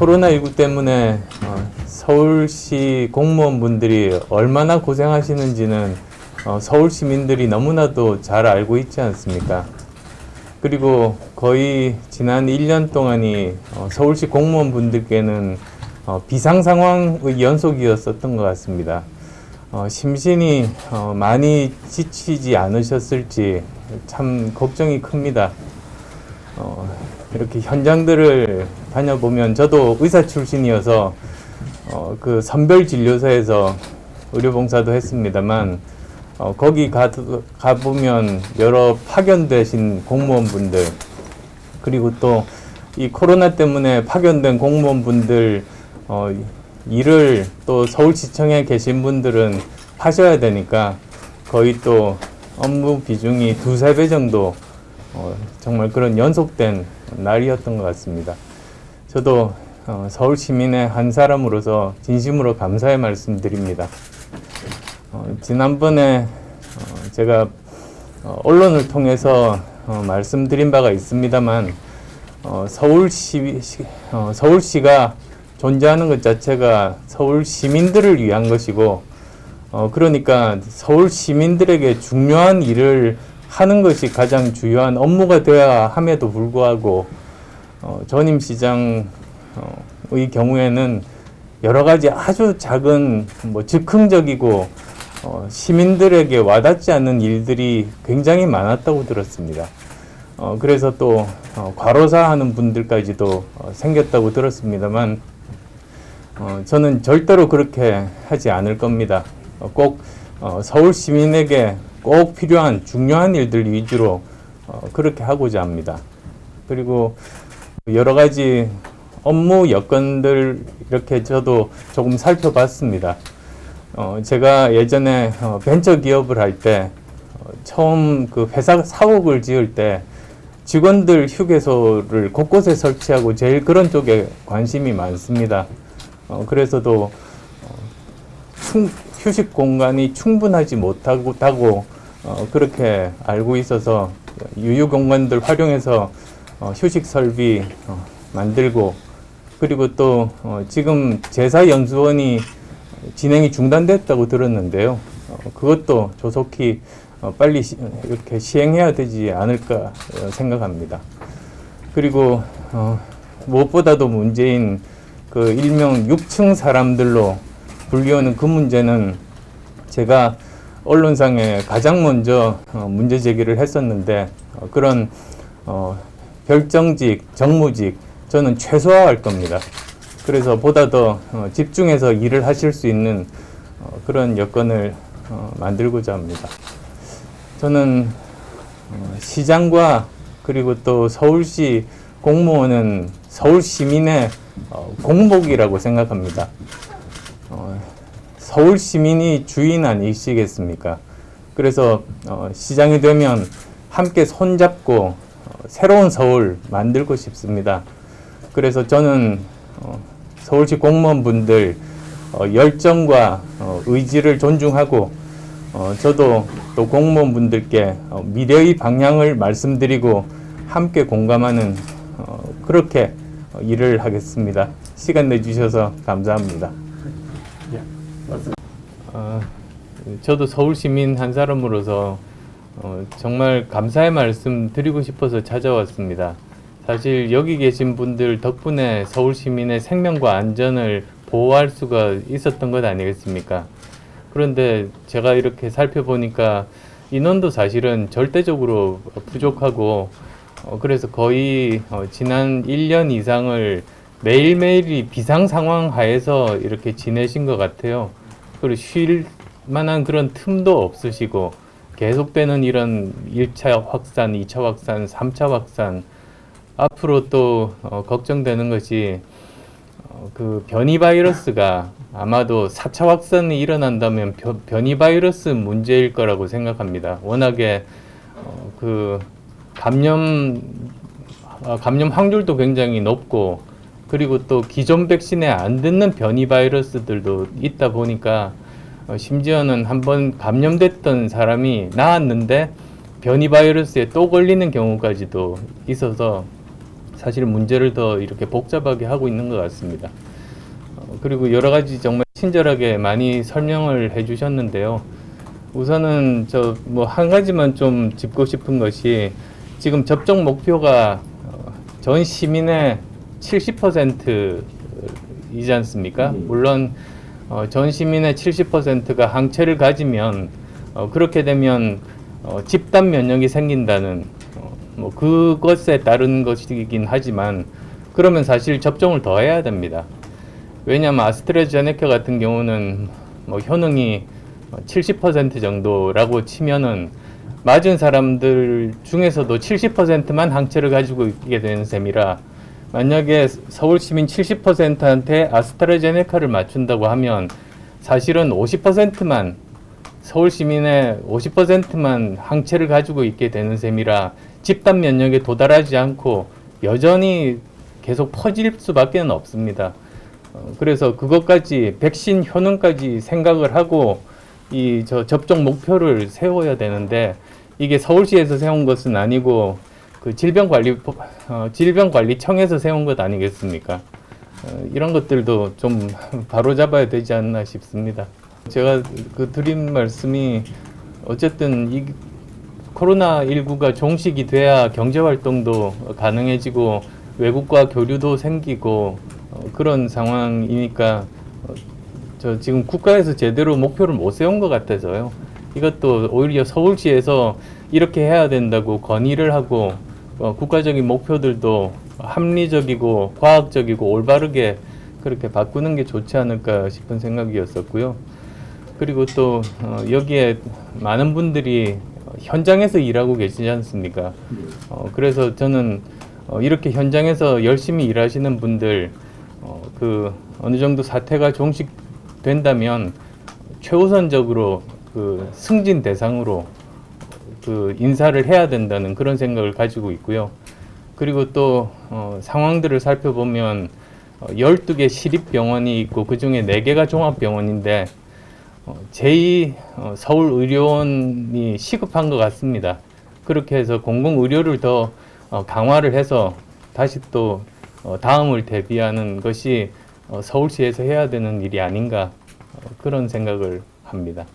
코로나19 때문에 서울시 공무원분들이 얼마나 고생하시는지는 서울 시민들이 너무나도 잘 알고 있지 않습니까? 그리고 거의 지난 1년 동안이 서울시 공무원분들께는 비상 상황의 연속이었었던 것 같습니다. 심신이 많이 지치지 않으셨을지 참 걱정이 큽니다. 이렇게 현장들을 다녀보면 저도 의사 출신이어서 그 선별진료소에서 의료봉사도 했습니다만 거기 가보면 여러 파견되신 공무원분들 그리고 또 이 코로나 때문에 파견된 공무원분들 일을 또 서울시청에 계신 분들은 하셔야 되니까 거의 또 업무 비중이 2~3배 정도 정말 그런 연속된 날이었던 것 같습니다. 저도 서울 시민의 한 사람으로서 진심으로 감사의 말씀드립니다. 지난번에 제가 언론을 통해서 말씀드린 바가 있습니다만 서울시가 존재하는 것 자체가 서울 시민들을 위한 것이고 그러니까 서울 시민들에게 중요한 일을 하는 것이 가장 중요한 업무가 되어야 함에도 불구하고 전임 시장의 경우에는 여러 가지 아주 작은 즉흥적이고 시민들에게 와닿지 않는 일들이 굉장히 많았다고 들었습니다. 그래서 또 과로사 하는 분들까지도 생겼다고 들었습니다만 저는 절대로 그렇게 하지 않을 겁니다. 꼭 서울 시민에게 꼭 필요한 중요한 일들 위주로 그렇게 하고자 합니다. 그리고 여러 가지 업무 여건들 이렇게 저도 조금 살펴봤습니다. 제가 예전에 벤처 기업을 할 때 처음 그 회사 사옥을 지을 때 직원들 휴게소를 곳곳에 설치하고 제일 그런 쪽에 관심이 많습니다. 그래서도 휴식 공간이 충분하지 못하고 그렇게 알고 있어서 유휴 공간들 활용해서 휴식 설비 만들고 그리고 또 지금 제사연수원이 진행이 중단됐다고 들었는데요. 그것도 조속히 빨리 이렇게 시행해야 되지 않을까 생각합니다. 그리고 무엇보다도 문제인 그 일명 6층 사람들로 불리우는 그 문제는 제가 언론상에 가장 먼저 문제 제기를 했었는데 그런 별정직, 정무직 저는 최소화할 겁니다. 그래서 보다 더 집중해서 일을 하실 수 있는 그런 여건을 만들고자 합니다. 저는 시장과 그리고 또 서울시 공무원은 서울 시민의 공복이라고 생각합니다. 서울 시민이 주인 아니시겠습니까? 그래서 시장이 되면 함께 손잡고 새로운 서울 만들고 싶습니다. 그래서 저는 서울시 공무원분들 열정과 의지를 존중하고 저도 또 공무원분들께 미래의 방향을 말씀드리고 함께 공감하는 그렇게 일을 하겠습니다. 시간 내주셔서 감사합니다. 저도 서울 시민 한 사람으로서 정말 감사의 말씀 드리고 싶어서 찾아왔습니다. 사실 여기 계신 분들 덕분에 서울 시민의 생명과 안전을 보호할 수가 있었던 것 아니겠습니까? 그런데 제가 이렇게 살펴보니까 인원도 사실은 절대적으로 부족하고 그래서 거의 지난 1년 이상을 매일매일이 비상 상황 하에서 이렇게 지내신 것 같아요. 그리고 쉴 만한 그런 틈도 없으시고 계속되는 이런 1차 확산, 2차 확산, 3차 확산 앞으로 또 걱정되는 것이 그 변이 바이러스가 아마도 4차 확산이 일어난다면 변이 바이러스 문제일 거라고 생각합니다. 워낙에 그 감염 확률도 굉장히 높고 그리고 또 기존 백신에 안 듣는 변이 바이러스들도 있다 보니까 심지어는 한번 감염됐던 사람이 나았는데 변이 바이러스에 또 걸리는 경우까지도 있어서 사실 문제를 더 이렇게 복잡하게 하고 있는 것 같습니다. 그리고 여러 가지 정말 친절하게 많이 설명을 해주셨는데요. 우선은 저 뭐 한 가지만 좀 짚고 싶은 것이 지금 접종 목표가 전 시민의 70%이지 않습니까? 물론 전 시민의 70%가 항체를 가지면 그렇게 되면 집단 면역이 생긴다는 뭐 그것에 따른 것이긴 하지만 그러면 사실 접종을 더 해야 됩니다. 왜냐하면 아스트라제네카 같은 경우는 뭐 효능이 70% 정도라고 치면은 맞은 사람들 중에서도 70%만 항체를 가지고 있게 되는 셈이라 만약에 서울 시민 70%한테 아스트라제네카를 맞춘다고 하면 사실은 50%만 서울 시민의 50%만 항체를 가지고 있게 되는 셈이라 집단 면역에 도달하지 않고 여전히 계속 퍼질 수밖에 없습니다. 그래서 그것까지 백신 효능까지 생각을 하고 이 접종 목표를 세워야 되는데 이게 서울시에서 세운 것은 아니고 그 질병관리청에서 세운 것 아니겠습니까? 이런 것들도 좀 바로잡아야 되지 않나 싶습니다. 제가 드린 말씀이 어쨌든 이 코로나19가 종식이 돼야 경제활동도 가능해지고 외국과 교류도 생기고 그런 상황이니까 저 지금 국가에서 제대로 목표를 못 세운 것 같아서요. 이것도 오히려 서울시에서 이렇게 해야 된다고 건의를 하고 국가적인 목표들도 합리적이고 과학적이고 올바르게 그렇게 바꾸는 게 좋지 않을까 싶은 생각이었었고요. 그리고 또 여기에 많은 분들이 현장에서 일하고 계시지 않습니까? 그래서 저는 이렇게 현장에서 열심히 일하시는 분들 그 어느 정도 사태가 종식된다면 최우선적으로 그 승진 대상으로 그 인사를 해야 된다는 그런 생각을 가지고 있고요. 그리고 또 상황들을 살펴보면 12개 시립병원이 있고 그중에 4개가 종합병원인데 제2 서울의료원이 시급한 것 같습니다. 그렇게 해서 공공의료를 더 강화를 해서 다시 또 다음을 대비하는 것이 서울시에서 해야 되는 일이 아닌가 그런 생각을 합니다.